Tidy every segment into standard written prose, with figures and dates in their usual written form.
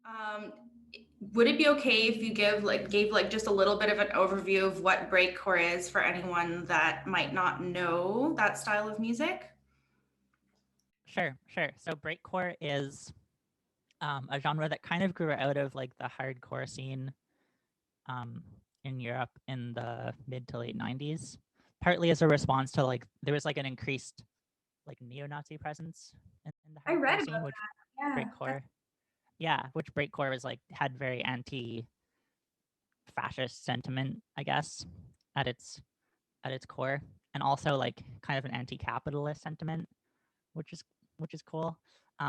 Um, would it be okay if you gave just a little bit of an overview of what breakcore is for anyone that might not know that style of music? Sure. So breakcore is a genre that kind of grew out of like the hardcore scene um, in Europe in the mid to late 90s, partly as a response to like there was like an increased like neo-Nazi presence in the I read hardcore about scene, which that. Yeah, breakcore, yeah, which breakcore was like had very anti-fascist sentiment, I guess, at its core, and also like kind of an anti-capitalist sentiment, which is cool.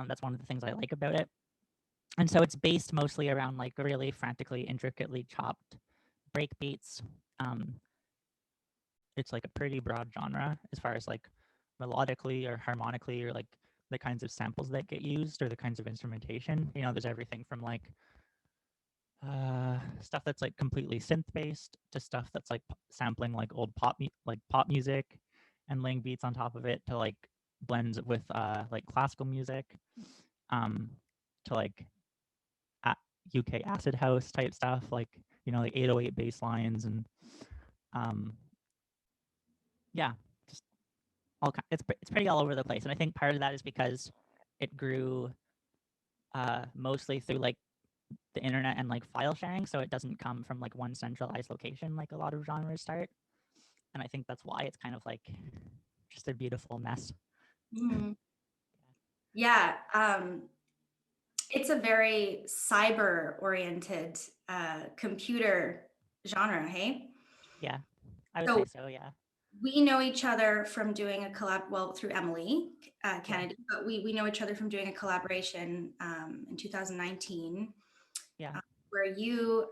That's one of the things I like about it. And so it's based mostly around like really frantically, intricately chopped break beats. Um, it's like a pretty broad genre as far as like melodically or harmonically or like the kinds of samples that get used or the kinds of instrumentation. You know, there's everything from like stuff that's like completely synth based to stuff that's like sampling like old pop music and laying beats on top of it to like blends with like classical music um to like UK acid house type stuff, like you know, like 808 bass lines and um, yeah, just it's pretty all over the place. And I think part of that is because it grew mostly through like the internet and like file sharing, so it doesn't come from like one centralized location like a lot of genres start. And I think that's why it's kind of like just a beautiful mess. Mhm. Yeah, it's a very cyber-oriented computer genre, hey? Yeah, I would say So so. Yeah, we know each other from doing a collab, well, through Emily yeah, Kennedy, but we know each other from doing a collaboration in 2019, yeah. where you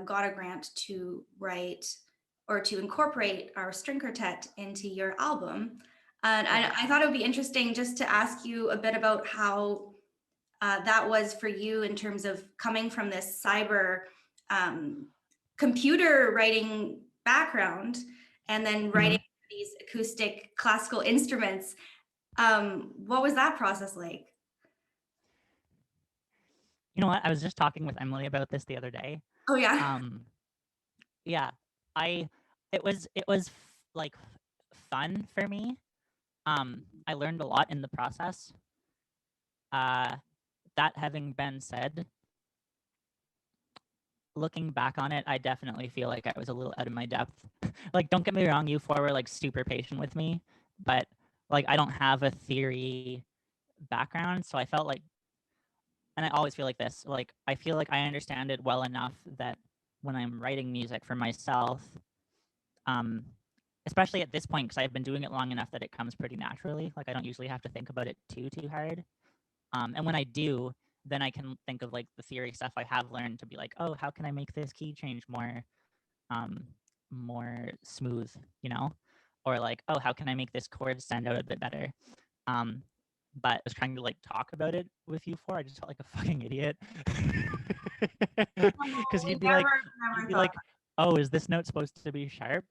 got a grant to write or to incorporate our string quartet into your album. And Yeah. I thought it would be interesting just to ask you a bit about how that was for you in terms of coming from this cyber um, computer writing background and then Mm-hmm. writing these acoustic classical instruments. What was that process like? You know what? I was just talking with Emily about this the other day. Oh yeah. Um, yeah, I it was like fun for me. I learned a lot in the process. Uh, that having been said, looking back on it, I definitely feel like I was a little out of my depth. Like, don't get me wrong, you four were like super patient with me, but like I don't have a theory background, so I felt like, and I always feel like this, like I feel like I understand it well enough that when I'm writing music for myself, um, especially at this point, because I've been doing it long enough that it comes pretty naturally. Like I don't usually have to think about it too hard. And when I do, then I can think of like the theory stuff I have learned to be like, oh, how can I make this key change um, more smooth, you know? Or like, oh, how can I make this chord stand out a bit better? Um, but I was trying to like talk about it with you four. I just felt like a fucking idiot. Because We you'd never be thought. like, oh, is this note supposed to be sharp?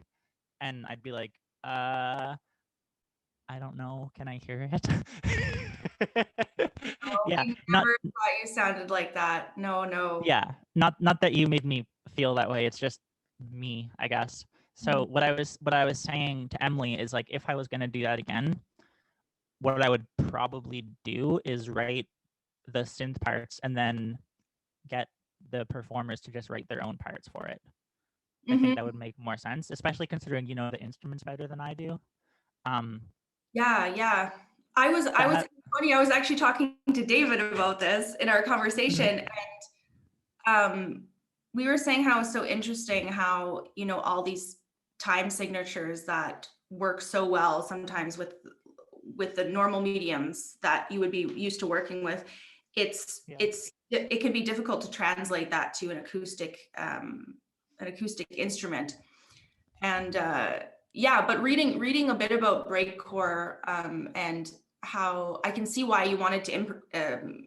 And I'd be like, I don't know. Can I hear it? Yeah, We not never thought you sounded like that. No, no. yeah, not that you made me feel that way. It's just me, I guess. So Mhm. what I was saying to Emily is like if I was gonna do that again, what I would probably do is write the synth parts and then get the performers to just write their own parts for it. I think Mhm. that would make more sense, especially considering you know the instruments better than I do. Um, Yeah, yeah. I that was ha- funny. I was actually talking to David about this in our Mhm. conversation. um, we were saying how it's so interesting how, all these time signatures that work so well sometimes with the normal mediums that you would be used to working with. Yeah. It can be difficult to translate that to an acoustic instrument. And yeah, but reading a bit about breakcore, and how I can see why you wanted to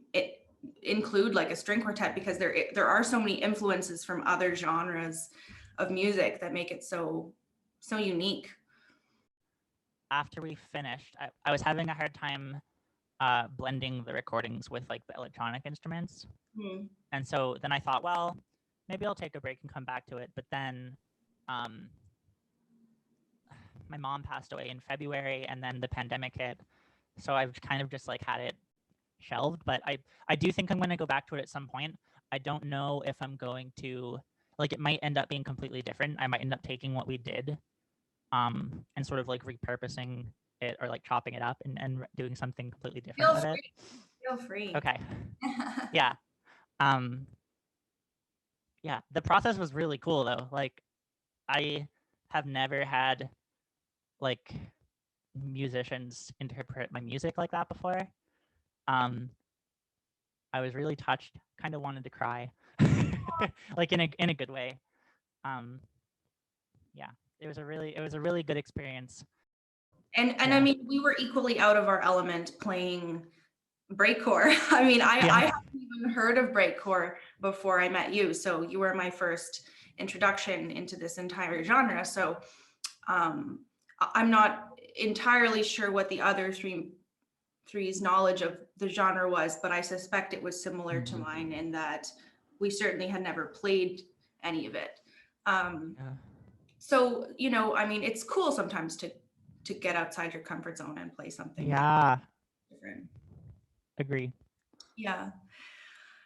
include like a string quartet, because there are so many influences from other genres of music that make it so unique. After we finished, I was having a hard time blending the recordings with like the electronic instruments. Hmm. And so then I thought, well, maybe I'll take a break and come back to it. But then my mom passed away in February, and then the pandemic hit. So I've kind of just like had it shelved. But I do think I'm going to go back to it at some point. I don't know if I'm going to, like, it might end up being completely different. I might end up taking what we did and sort of like repurposing it or like chopping it up and doing something completely different Feel with free. it. Feel free. Okay. Yeah. Um, yeah. The process was really cool though. Like, I have never had like musicians interpret my music like that before. Um, I was really touched. Kind of wanted to cry, like in a good way. Um, yeah, it was a really good experience. And Yeah. I mean, we were equally out of our element playing breakcore. I mean, I haven't even heard of breakcore before I met you. So you were my first introduction into this entire genre. So I'm not entirely sure what the other three's knowledge of the genre was, but I suspect it was similar to mine in that we certainly had never played any of it. So, you know, I mean, it's cool sometimes to get outside your comfort zone and play something different. Agree. Yeah.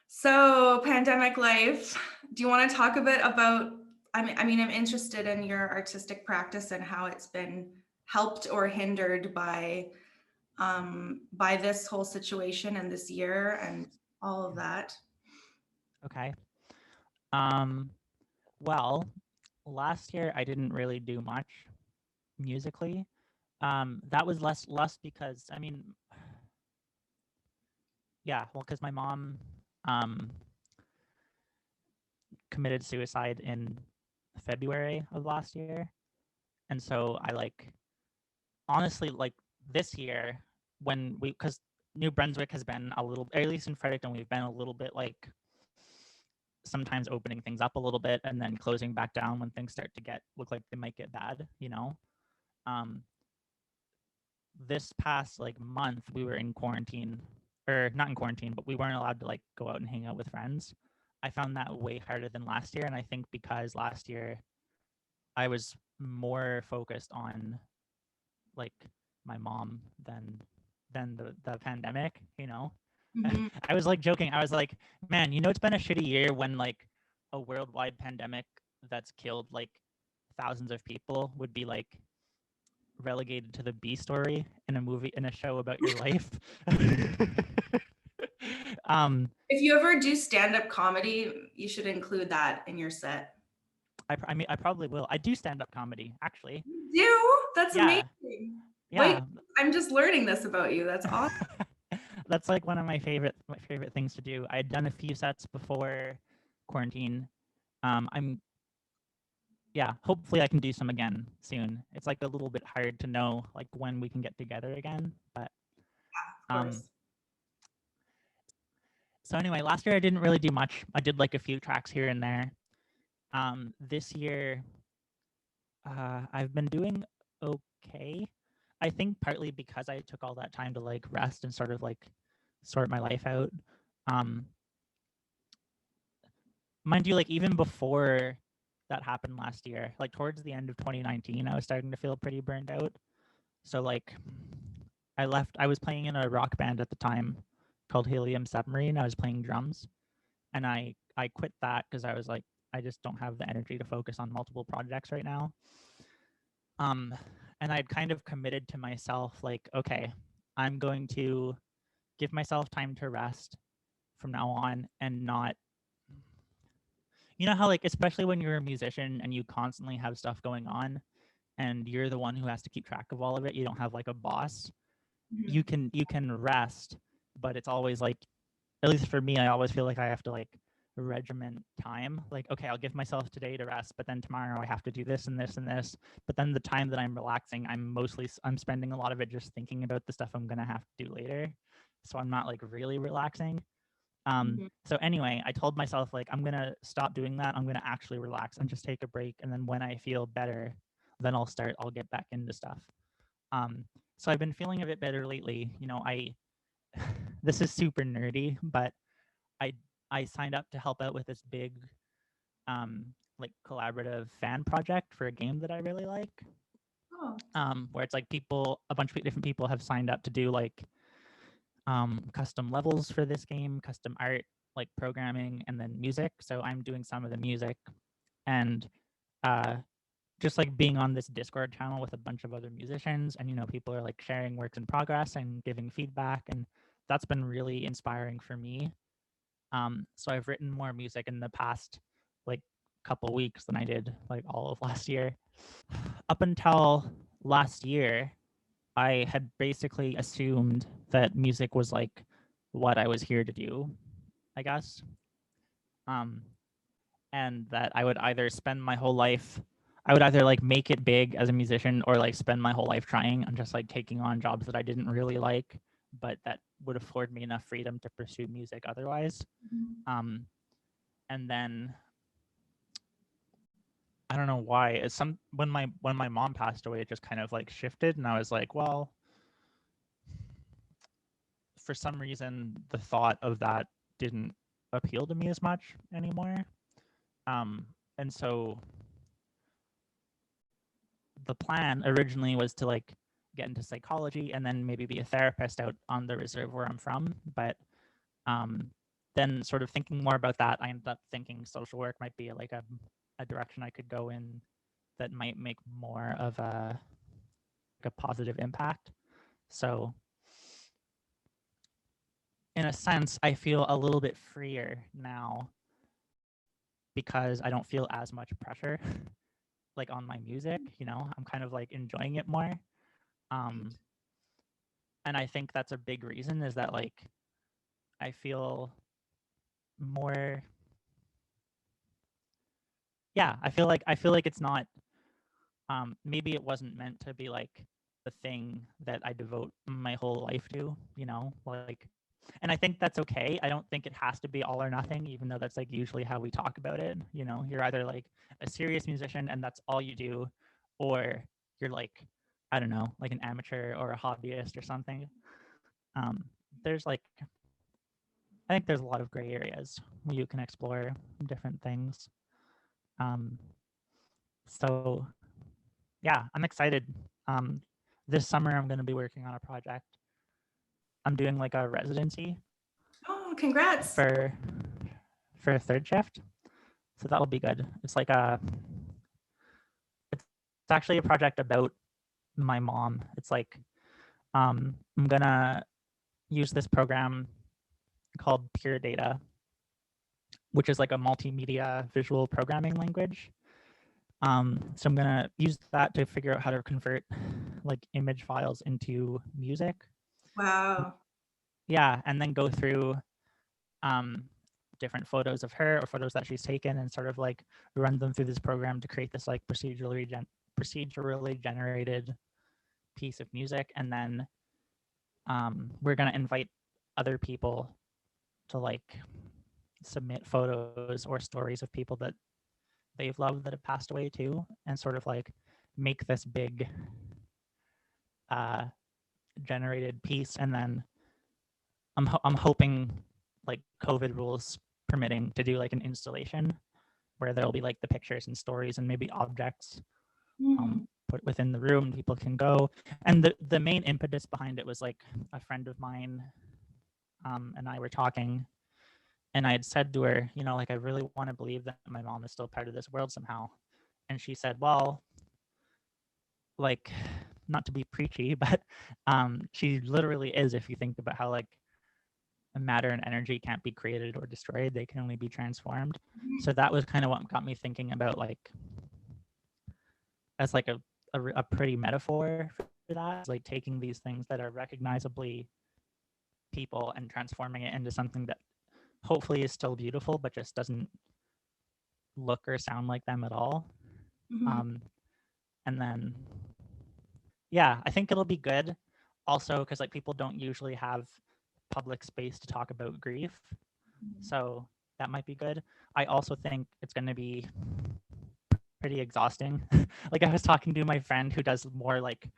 So, pandemic life. Do you want to talk a bit about? I mean, I'm interested in your artistic practice and how it's been helped or hindered by this whole situation and this year and all of that. Okay. Well, last year I didn't really do much musically. That was less because I mean, yeah, well, because my mom committed suicide in February of last year, and so I like honestly like this year when because New Brunswick has been a little, at least in Fredericton, we've been a little bit like sometimes opening things up a little bit and then closing back down when things start to look like they might get bad, you know. This past like month we were in quarantine, or not in quarantine, but we weren't allowed to like go out and hang out with friends. I found that way harder than last year, and I think because last year I was more focused on like my mom than the pandemic, you know. Mm-hmm. I was like joking. I was like, man, you know, it's been a shitty year when like a worldwide pandemic that's killed like thousands of people would be like relegated to the B story in a movie, in a show about your life. If you ever do stand-up comedy, you should include that in your set. I mean, I probably will. I do stand-up comedy, actually. You do? That's Yeah. amazing. Yeah. Wait, I'm just learning this about you. That's awesome. That's like one of my favorite things to do. I had done a few sets before quarantine. Hopefully I can do some again soon. It's like a little bit hard to know like when we can get together again, but Of course. so anyway, last year I didn't really do much. I did like a few tracks here and there. This year I've been doing okay. I think partly because I took all that time to like rest and sort of like sort my life out. Mind you, like even before that happened last year, like towards the end of 2019, I was starting to feel pretty burned out. So like I was playing in a rock band at the time called Helium Submarine. I was playing drums, and I quit that because I was like, I just don't have the energy to focus on multiple projects right now. And I'd kind of committed to myself like, okay, I'm going to give myself time to rest from now on and not, you know how like especially when you're a musician and you constantly have stuff going on and you're the one who has to keep track of all of it, you don't have like a boss. Mm-hmm. You can rest, but it's always like, at least for me, I always feel like I have to like regiment time. Like, okay, I'll give myself today to rest, but then tomorrow I have to do this and this and this. But then the time that I'm relaxing, I'm spending a lot of it just thinking about the stuff I'm gonna have to do later. So I'm not like really relaxing. So anyway, I told myself like I'm gonna stop doing that. I'm gonna actually relax and just take a break. And then when I feel better, then I'll get back into stuff. So I've been feeling a bit better lately. You know, this is super nerdy, but I I signed up to help out with this big like collaborative fan project for a game that I really like. Oh, Where it's like a bunch of different people have signed up to do like custom levels for this game, custom art, like programming, and then music. So I'm doing some of the music, and uh, just like being on this Discord channel with a bunch of other musicians, and people are like sharing works in progress and giving feedback, and that's been really inspiring for me. So I've written more music in the past like couple weeks than I did like all of last year. Up until last year, I had basically assumed that music was like what I was here to do, I guess. Um, and that I would either spend my whole life, I would either like make it big as a musician or like spend my whole life trying and just like taking on jobs that I didn't really like, but that would afford me enough freedom to pursue music otherwise. Um, and then I don't know why. It's some when my mom passed away, it just kind of like shifted, and I was like, well, for some reason, the thought of that didn't appeal to me as much anymore. Um, and so the plan originally was to like get into psychology and then maybe be a therapist out on the reserve where I'm from. But um, then, sort of thinking more about that, I ended up thinking social work might be like a direction I could go in that might make more of a positive impact. So in a sense, I feel a little bit freer now because I don't feel as much pressure like on my music, I'm kind of like enjoying it more. Um and I think that's a big reason is that like I feel more I feel like it's not maybe it wasn't meant to be like the thing that I devote my whole life to, like and I think that's okay. I don't think it has to be all or nothing, even though that's like usually how we talk about it. You're either like a serious musician and that's all you do, or you're like, I don't know, like an amateur or a hobbyist or something. There's like, I think there's a lot of gray areas where you can explore different things. Um, so yeah, I'm excited. Um, this summer, I'm going to be working on a project. I'm doing like a residency oh, congrats. for a third shift, so that'll be good. It's actually a project about my mom. It's like I'm gonna use this program called Pure Data, which is like a multimedia visual programming language. So I'm gonna use that to figure out how to convert like image files into music. Wow. Yeah, and then go through um, different photos of her or photos that she's taken and sort of like run them through this program to create this like procedurally generated piece of music. And then we're gonna invite other people to like submit photos or stories of people that they've loved that have passed away too, and sort of like make this big uh, generated piece. And then I'm hoping like COVID rules permitting to do like an installation where there'll be like the pictures and stories and maybe objects put within the room. People can go, and the main impetus behind it was like a friend of mine and I were talking, and I had said to her, like I really want to believe that my mom is still part of this world somehow, and she said, well, like not to be preachy, but she literally is if you think about how like matter and energy can't be created or destroyed, they can only be transformed. So that was kind of what got me thinking about like as like a pretty metaphor for that. It's like taking these things that are recognizably people and transforming it into something that hopefully is still beautiful but just doesn't look or sound like them at all. um, and then yeah, I think it'll be good also because like people don't usually have public space to talk about grief, so that might be good. I also think it's going to be pretty exhausting. Like I was talking to my friend who does more like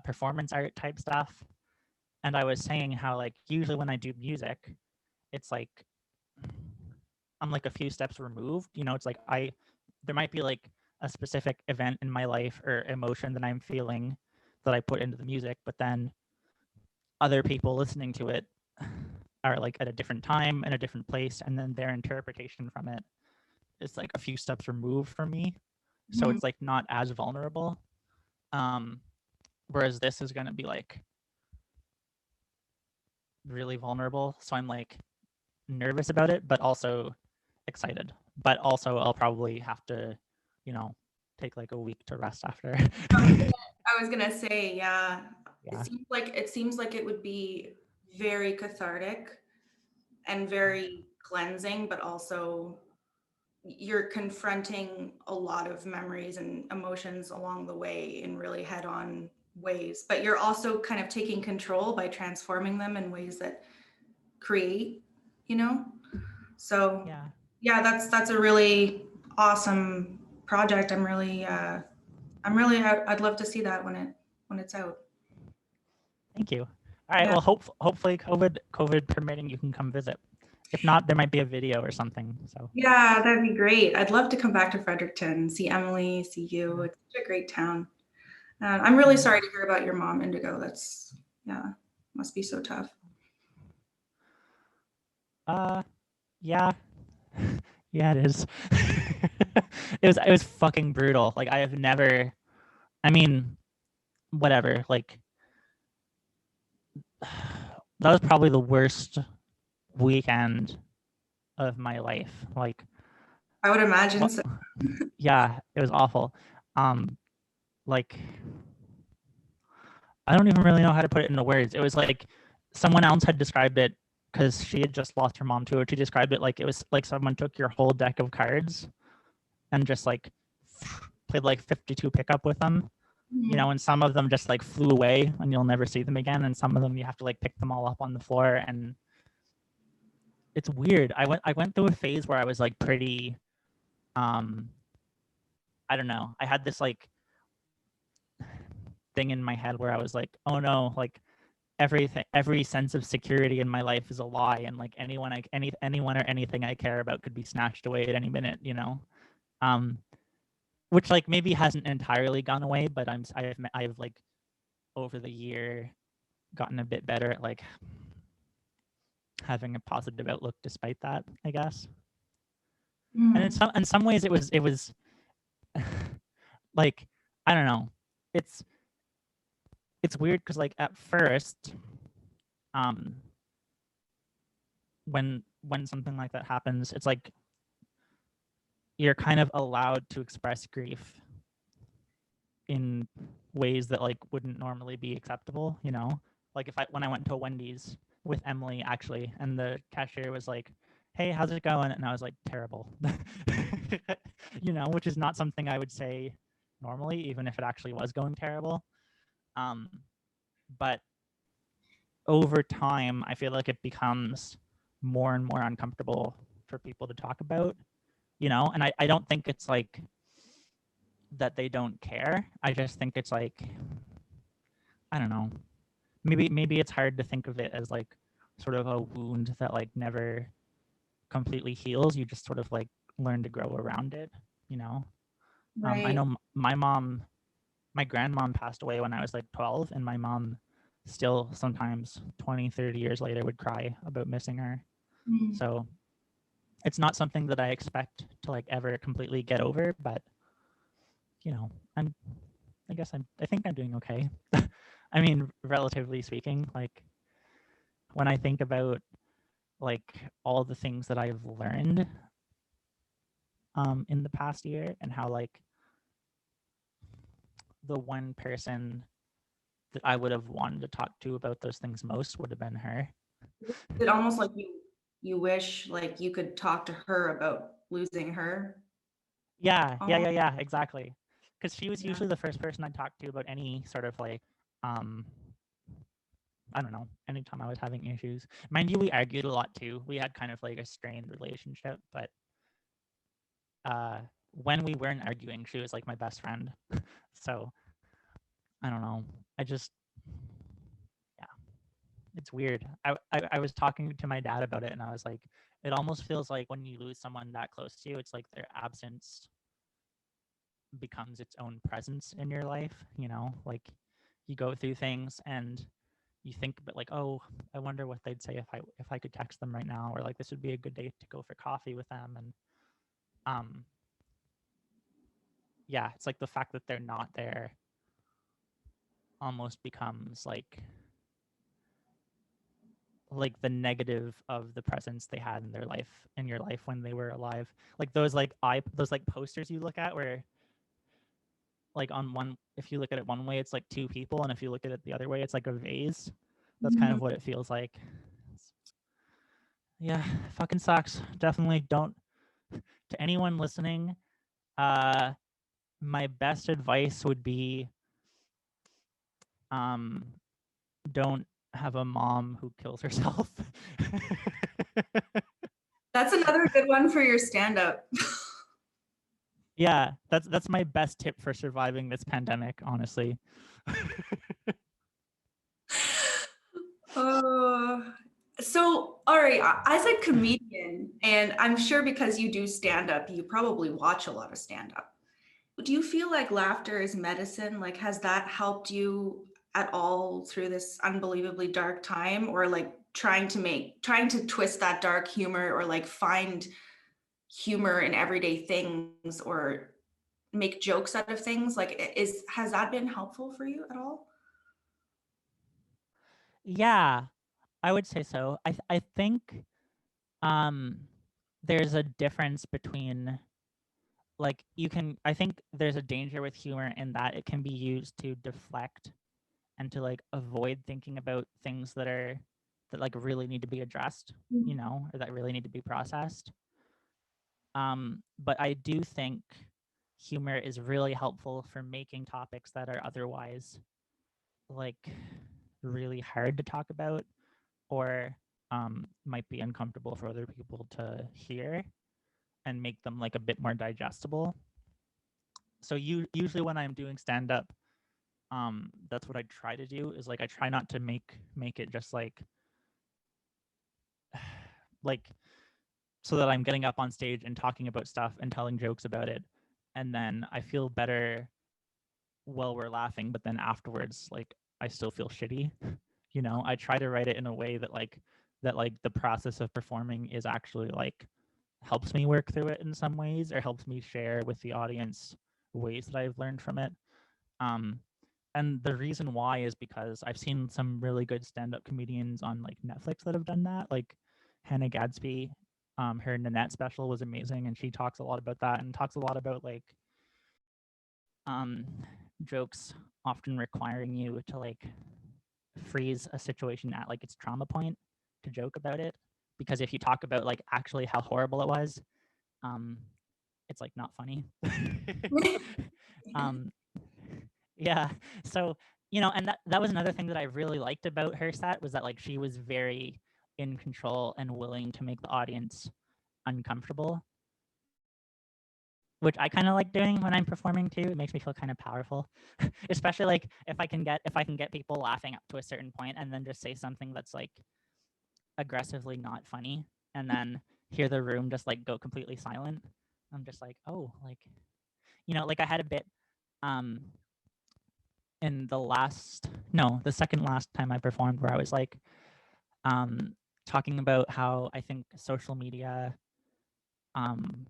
performance art type stuff, And I was saying how like usually when I do music, it's like I'm like a few steps removed. You know, it's like there might be like a specific event in my life or emotion that I'm feeling that I put into the music, but then other people listening to it are like at a different time and a different place, and then their interpretation from it is like a few steps removed from me. So Mhm. it's like not as vulnerable. Um, whereas this is gonna be like really vulnerable. So I'm like nervous about it, but also excited. But also I'll probably have to, you know, take like a week to rest after. I was gonna say, yeah, Yeah. it seems like it would be very cathartic and very cleansing, but also you're confronting a lot of memories and emotions along the way in really head-on ways, but you're also kind of taking control by transforming them in ways that create, you know? So Yeah. yeah, that's a really awesome project. I'd love to see that when it's out. Thank you. All right. Yeah. Well, hopefully COVID permitting, you can come visit. If not, there might be a video or something. So Yeah, that'd be great. I'd love to come back to Fredericton, see Emily, see you. yeah. It's such a great town. I'm really Yeah. sorry to hear about your mom, Indigo. Yeah, must be so tough. Yeah. Yeah, it is. It was fucking brutal. Like I have never. I mean, whatever. Like that was probably the worst weekend of my life. Like I would imagine what? so. Yeah, it was awful. Um, like I don't even really know how to put it into words. It was like someone else had described it because she had just lost her mom too. She described it like it was like someone took your whole deck of cards and just like played like 52 pickup with them, you know, and some of them just like flew away and you'll never see them again, and some of them you have to like pick them all up on the floor, and it's weird. I went through a phase where I was like pretty um I don't know. I had this like thing in my head where I was like, oh no, like every sense of security in my life is a lie, and like anyone or anything I care about could be snatched away at any minute, you know. Um which like maybe hasn't entirely gone away, but I've like over the year gotten a bit better at like having a positive outlook despite that, I guess. And Mm. in some ways it was like I don't know. It's it's weird because like at first, um, when something like that happens, it's like you're kind of allowed to express grief in ways that like wouldn't normally be acceptable, you know? Like if I when I went to a Wendy's with Emily actually, and the cashier was like, "Hey, how's it going?" And I was like, "Terrible." You know, which is not something I would say normally, even if it actually was going terrible. Um, but over time, I feel like it becomes more and more uncomfortable for people to talk about, you know? And I don't think it's like that they don't care. I just think it's like, I don't know. Maybe it's hard to think of it as like sort of a wound that like never completely heals. You just sort of like learn to grow around it, you know? I Right. know my grandmom passed away when I was like 12, and my mom still sometimes 20, 30 years later would cry about missing her. Mm. So it's not something that I expect to like ever completely get over, but you know, I think I'm doing okay. I mean, relatively speaking, like when I think about like all the things that I've learned in the past year, and how like the one person that I would have wanted to talk to about those things most would have been her. It almost like you wish like you could talk to her about losing her. Almost. Yeah, exactly. Because she was Yeah. usually the first person I'd talk to about any sort of like, um, I don't know, anytime I was having issues. Mind you, we argued a lot too. We had kind of like a strained relationship, but when we weren't arguing, she was like my best friend. So I don't know. I just, yeah. it's weird. I was talking to my dad about it, and I was like, it almost feels like when you lose someone that close to you, it's like their absence becomes its own presence in your life. You know, like you go through things and you think about like, oh, I wonder what they'd say if I could text them right now, or like this would be a good day to go for coffee with them. And yeah, it's like the fact that they're not there almost becomes like the negative of the presence they had in their life, in your life when they were alive. Like those those like posters you look at where like on one, if you look at it one way it's like two people, and if you look at it the other way it's like a vase. That's kind of what it feels like. Yeah, fucking sucks. Definitely don't. To anyone listening, my best advice would be don't have a mom who kills herself. That's another good one for your stand-up. Yeah, that's my best tip for surviving this pandemic, honestly. So, all right, as a comedian, and I'm sure because you do stand-up, you probably watch a lot of stand-up. Do you feel like laughter is medicine? Like, has that helped you at all through this unbelievably dark time, or like trying to twist that dark humor, or like find humor in everyday things, or make jokes out of things? Like, has that been helpful for you at all? Yeah, I would say so. I think um there's a difference between like I think there's a danger with humor in that it can be used to deflect and to like avoid thinking about things that like really need to be addressed, you know, or that really need to be processed. But I do think humor is really helpful for making topics that are otherwise like really hard to talk about, or might be uncomfortable for other people to hear, and make them like a bit more digestible. So usually when I'm doing stand up, that's what I try to do, is like I try not to make it just like so that I'm getting up on stage and talking about stuff and telling jokes about it, and then I feel better while we're laughing, but then afterwards like I still feel shitty. You know, I try to write it in a way that like the process of performing is actually like helps me work through it in some ways, or helps me share with the audience ways that I've learned from it. Um, and the reason why is because I've seen some really good stand-up comedians on like Netflix that have done that. Like Hannah Gadsby, her Nanette special was amazing, and she talks a lot about that, and talks a lot about like um, jokes often requiring you to like freeze a situation at like its trauma point to joke about it, because if you talk about like actually how horrible it was, um, it's like not funny. um, yeah, so you know, and that was another thing that I really liked about her set, was that like she was very in control and willing to make the audience uncomfortable, which I kind of like doing when I'm performing too. It makes me feel kind of powerful, especially like if I can get people laughing up to a certain point and then just say something that's like aggressively not funny, and then hear the room just like go completely silent. I'm just like, oh, like, you know, like I had a bit um in the second last time I performed, where I was like um talking about how I think social media, um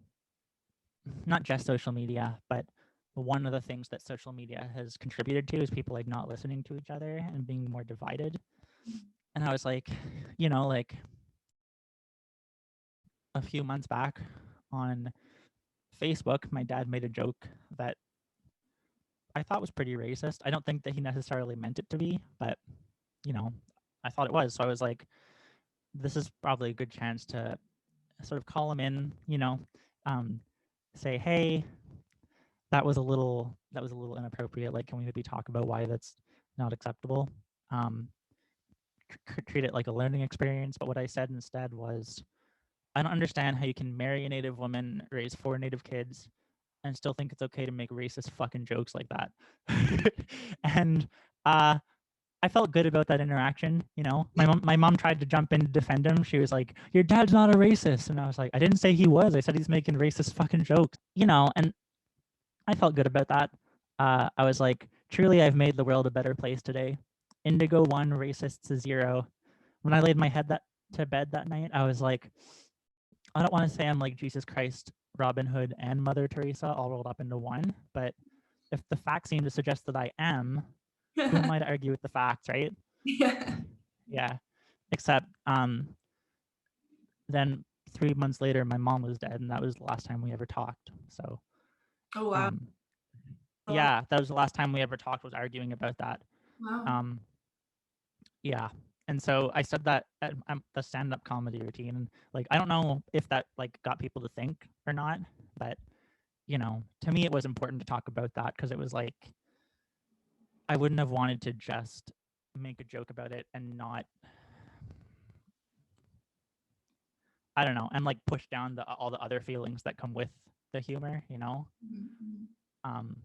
not just social media, but one of the things that social media has contributed to is people like not listening to each other and being more divided. And I was like, you know, like a few months back on Facebook, my dad made a joke that I thought was pretty racist. I don't think that he necessarily meant it to be, but you know, I thought it was. So I was like, this is probably a good chance to sort of call him in, you know, um, say, hey, that was a little inappropriate. Like, can we maybe talk about why that's not acceptable? Um, treat it like a learning experience. But what I said instead was, I don't understand how you can marry a Native woman, raise 4 Native kids, and still think it's okay to make racist fucking jokes like that. And I felt good about that interaction. You know, my mom tried to jump in to defend him. She was like, "Your dad's not a racist," and I was like, "I didn't say he was. I said he's making racist fucking jokes." You know, and I felt good about that. I was like, "Truly, I've made the world a better place today." Indigo 1, racists 0. When I laid my head to bed that night, I was like, I don't want to say I'm like Jesus Christ, Robin Hood, and Mother Teresa all rolled up into one, but if the facts seem to suggest that I am, who am I to argue with the facts, right? Yeah. Yeah. Except then 3 months later, my mom was dead, and that was the last time we ever talked. So Oh, wow. um, yeah, that was the last time we ever talked, was arguing about that. Wow. Yeah. And so I said that at the stand-up comedy routine, and like I don't know if that like got people to think or not, but you know, to me it was important to talk about that because it was like I wouldn't have wanted to just make a joke about it and not, I don't know, and like push down all the other feelings that come with the humor, you know. Mhm. Um,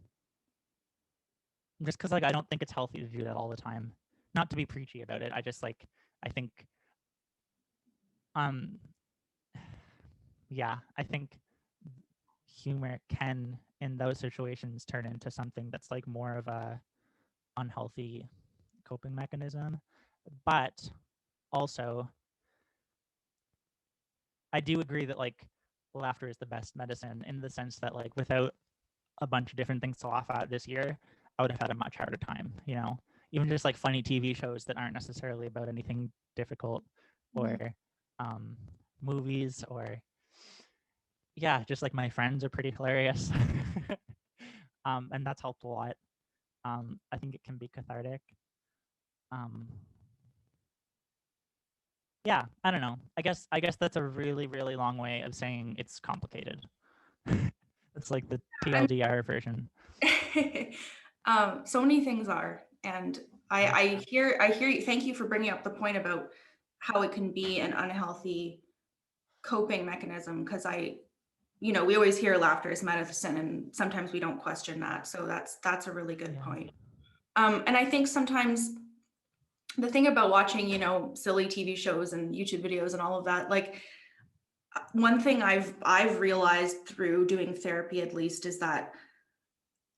just because like I don't think it's healthy to do that all the time. Not to be preachy about it. I just like I think um yeah, I think humor can in those situations turn into something that's like more of a unhealthy coping mechanism. But also I do agree that like laughter is the best medicine in the sense that like without a bunch of different things to laugh at this year, I would have had a much harder time, you know. Even just like funny TV shows that aren't necessarily about anything difficult, or um, movies, or yeah, just like my friends are pretty hilarious. And that's helped a lot. I think it can be cathartic. Um, yeah, I don't know. I guess that's a really really long way of saying it's complicated. It's like the TLDR version. So many things are, and I hear you. Thank you for bringing up the point about how it can be an unhealthy coping mechanism, because we always hear laughter is medicine, and sometimes we don't question that. So that's a really good Yeah. point. And I think sometimes the thing about watching, silly TV shows and YouTube videos and all of that, like one thing I've realized through doing therapy, at least, is that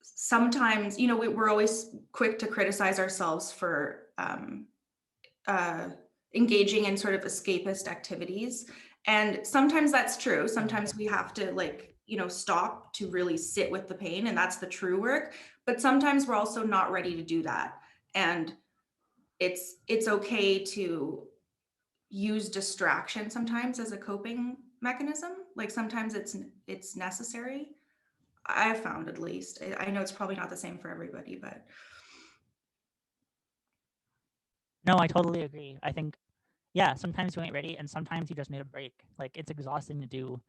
sometimes, we're always quick to criticize ourselves for engaging in sort of escapist activities. And sometimes that's true. Sometimes we have to stop to really sit with the pain, and that's the true work. But sometimes we're also not ready to do that. And it's okay to use distraction sometimes as a coping mechanism. Like sometimes it's necessary. I've found, at least. I know it's probably not the same for everybody, but No, I totally agree. I think, yeah, sometimes you ain't ready, and sometimes you just need a break. Like it's exhausting to do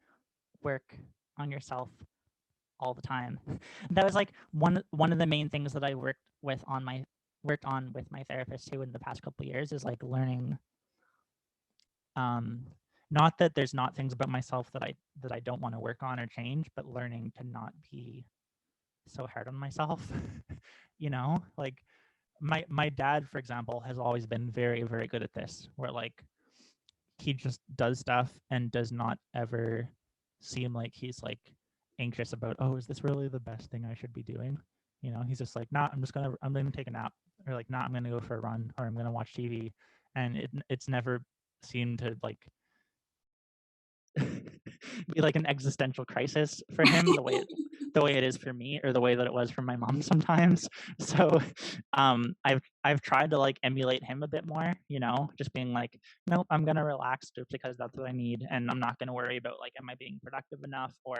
work on yourself all the time. That was like one of the main things that I worked on with my therapist too in the past couple of years is like learning. Um, not that there's not things about myself that I don't want to work on or change, but learning to not be so hard on myself. You know, like my dad, for example, has always been very very good at this, where like he just does stuff and does not ever seem like he's like anxious about, oh, is this really the best thing I should be doing? You know, he's just like, nah, I'm gonna take a nap, or like, nah, I'm gonna go for a run, or I'm gonna watch TV, and it's never seemed to like be like an existential crisis for him the way it is for me, or the way that it was for my mom sometimes. So I've tried to like emulate him a bit more, you know, just being like, nope, I'm gonna relax just because that's what I need, and I'm not gonna worry about like, am I being productive enough, or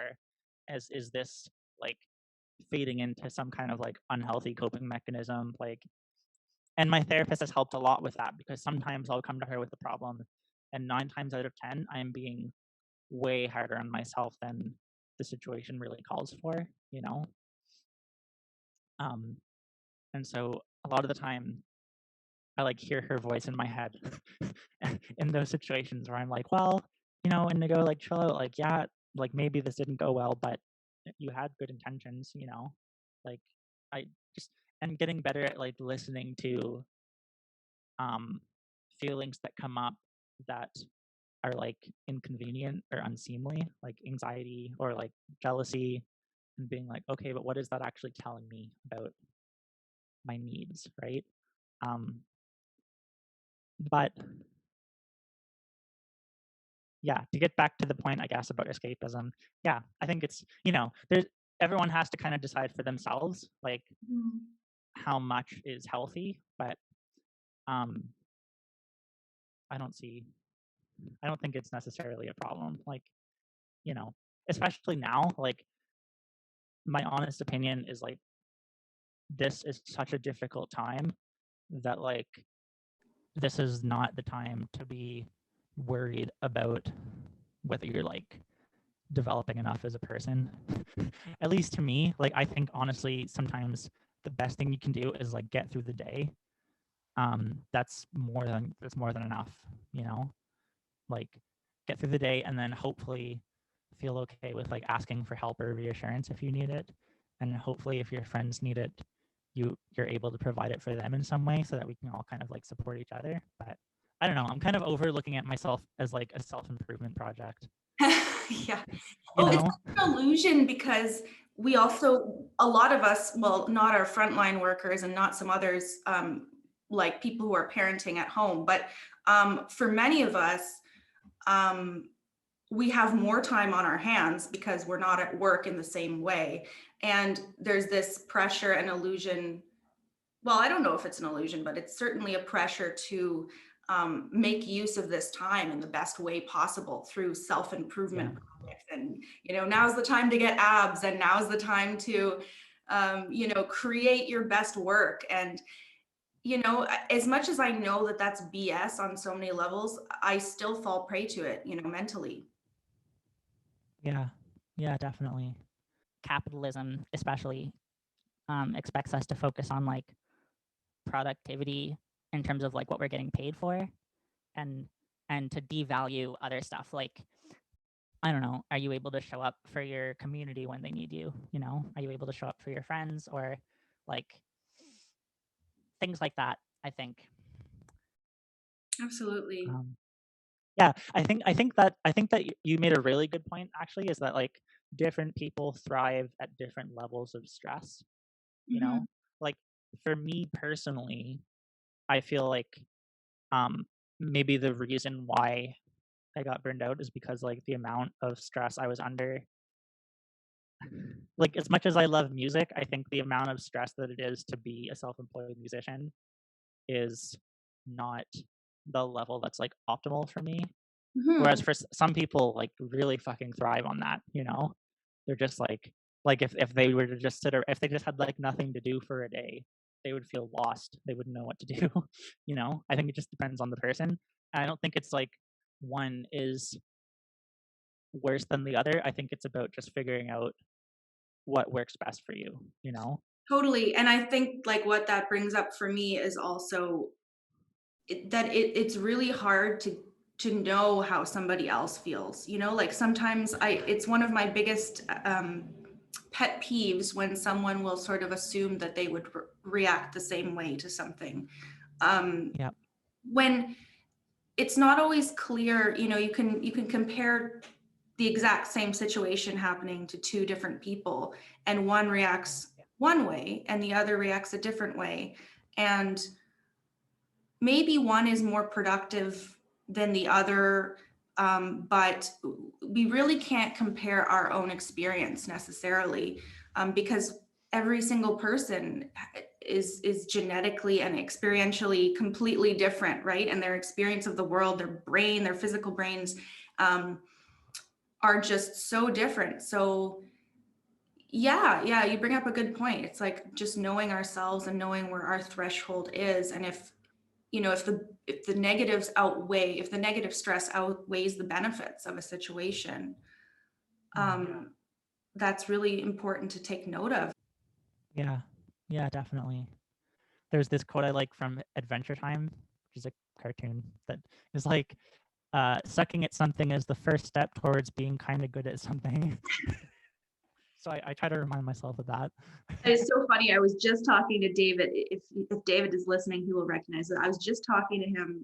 is this like fading into some kind of like unhealthy coping mechanism, like. And my therapist has helped a lot with that, because sometimes I'll come to her with a problem, and 9 times out of 10 I'm being way harder on myself than the situation really calls for, you know? Um, and so a lot of the time I like hear her voice in my head in those situations where I'm like, well, Indigo, like chill out, like, yeah, like maybe this didn't go well, but you had good intentions, you know? Like I just and getting better at like listening to feelings that come up that are like inconvenient or unseemly, like anxiety or like jealousy, and being like, okay, but what is that actually telling me about my needs, right? But yeah, to get back to the point, I guess, about escapism, yeah, I think it's, there's everyone has to kind of decide for themselves, like how much is healthy, but um, I don't think it's necessarily a problem. Like, especially now, like my honest opinion is like this is such a difficult time that like this is not the time to be worried about whether you're like developing enough as a person. At least to me, like I think honestly sometimes the best thing you can do is like get through the day. That's more than enough, like get through the day and then hopefully feel okay with like asking for help or reassurance if you need it, and hopefully if your friends need it, you're able to provide it for them in some way so that we can all kind of like support each other. But I don't know, I'm kind of over looking at myself as like a self-improvement project. Yeah. You Oh, it's know? an illusion because we also, a lot of us, well, not our frontline workers and not some others, like people who are parenting at home, but for many of us, we have more time on our hands because we're not at work in the same way. And there's this pressure and illusion. Well, I don't know if it's an illusion, but it's certainly a pressure to make use of this time in the best way possible through self-improvement projects. And, now's the time to get abs, and now's the time to, create your best work. And, as much as I know that that's BS on so many levels, I still fall prey to it, mentally. Yeah, definitely. Capitalism especially expects us to focus on like productivity in terms of like what we're getting paid for, and to devalue other stuff. Like, I don't know, are you able to show up for your community when they need you? Are you able to show up for your friends, or like things like that, I think. Absolutely. Yeah, I think that you made a really good point actually, is that like different people thrive at different levels of stress, you Mhm. know? Like for me personally, I feel like maybe the reason why I got burned out is because like the amount of stress I was under. Like as much as I love music, I think the amount of stress that it is to be a self-employed musician is not the level that's like optimal for me. Whereas Mhm. for some people, like really fucking thrive on that, they're just like if they were to just if they just had like nothing to do for a day, they would feel lost. They wouldn't know what to do. I think it just depends on the person. I don't think it's like one is worse than the other. I think it's about just figuring out what works best for you. Totally. And I think like what that brings up for me is also it's really hard to know how somebody else feels. Like sometimes it's one of my biggest pet peeves when someone will sort of assume that they would react the same way to something. Yeah. When it's not always clear, you can compare the exact same situation happening to two different people, and one reacts one way and the other reacts a different way. And maybe one is more productive than the other, but we really can't compare our own experience necessarily, because every single person is genetically and experientially completely different, right? And their experience of the world, their brain, their physical brains, are just so different. So yeah, you bring up a good point. It's like just knowing ourselves and knowing where our threshold is, and if the negatives outweigh, if the negative stress outweighs the benefits of a situation, that's really important to take note of. Yeah, definitely. There's this quote I like from Adventure Time, which is a cartoon that is like, sucking at something is the first step towards being kind of good at something. So I try to remind myself of that. It's so funny. I was just talking to David. If David is listening, he will recognize it. I was just talking to him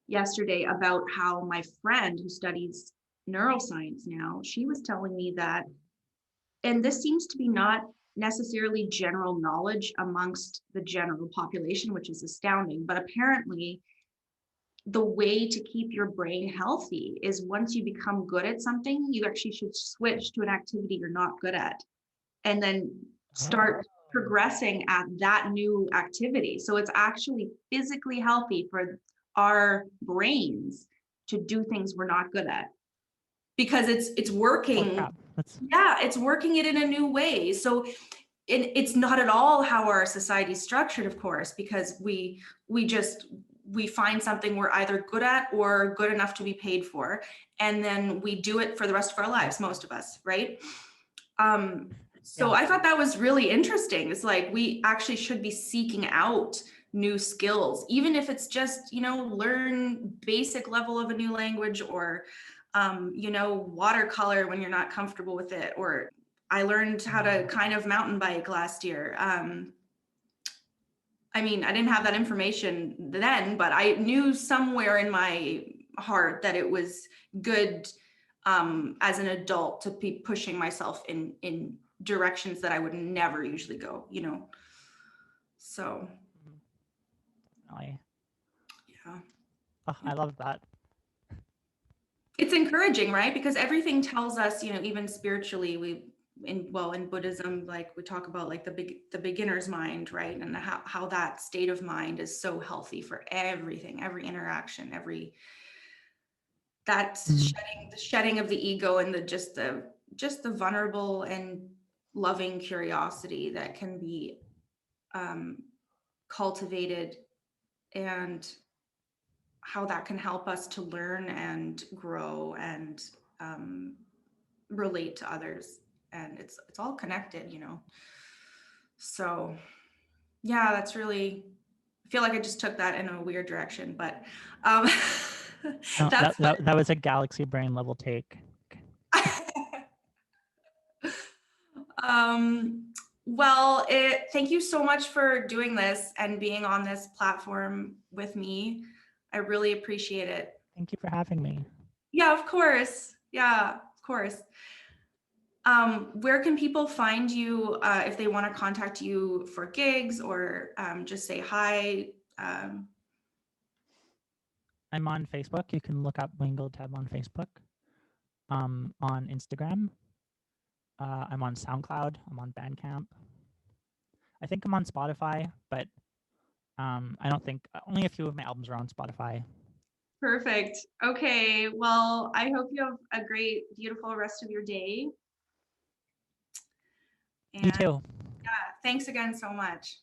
yesterday about how my friend who studies neuroscience now, she was telling me that, and this seems to be not necessarily general knowledge amongst the general population, which is astounding, but apparently the way to keep your brain healthy is once you become good at something, you actually should switch to an activity you're not good at, and then start progressing at that new activity. So it's actually physically healthy for our brains to do things we're not good at, because it's working. Yeah, it's working it in a new way. So it's not at all how our society is structured, of course, because we find something we're either good at or good enough to be paid for, and then we do it for the rest of our lives, most of us, right? So I thought that was really interesting. It's like we actually should be seeking out new skills, even if it's just, learn basic level of a new language, or, watercolor when you're not comfortable with it. Or I learned how to kind of mountain bike last year. I mean, I didn't have that information then, but I knew somewhere in my heart that it was good as an adult to be pushing myself in directions that I would never usually go, So. Yeah. Oh, I love that. It's encouraging, right? Because everything tells us, even spiritually, in Buddhism, like we talk about like the beginner's mind, right? And how that state of mind is so healthy for everything, every interaction, the shedding of the ego, and just the vulnerable and loving curiosity that can be cultivated, and how that can help us to learn and grow and relate to others. And it's all connected, So yeah, that's really, I feel like I just took that in a weird direction, but no, that was a galaxy brain level take. Well, thank you so much for doing this and being on this platform with me. I really appreciate it. Thank you for having me. Yeah, of course. Yeah, of course. Where can people find you if they want to contact you for gigs, or just say hi? I'm on Facebook. You can look up Wangled Teb on Facebook. On Instagram. I'm on SoundCloud. I'm on Bandcamp. I think I'm on Spotify, but I don't think, only a few of my albums are on Spotify. Perfect. Okay. Well, I hope you have a great, beautiful rest of your day. You too. Yeah, thanks again so much.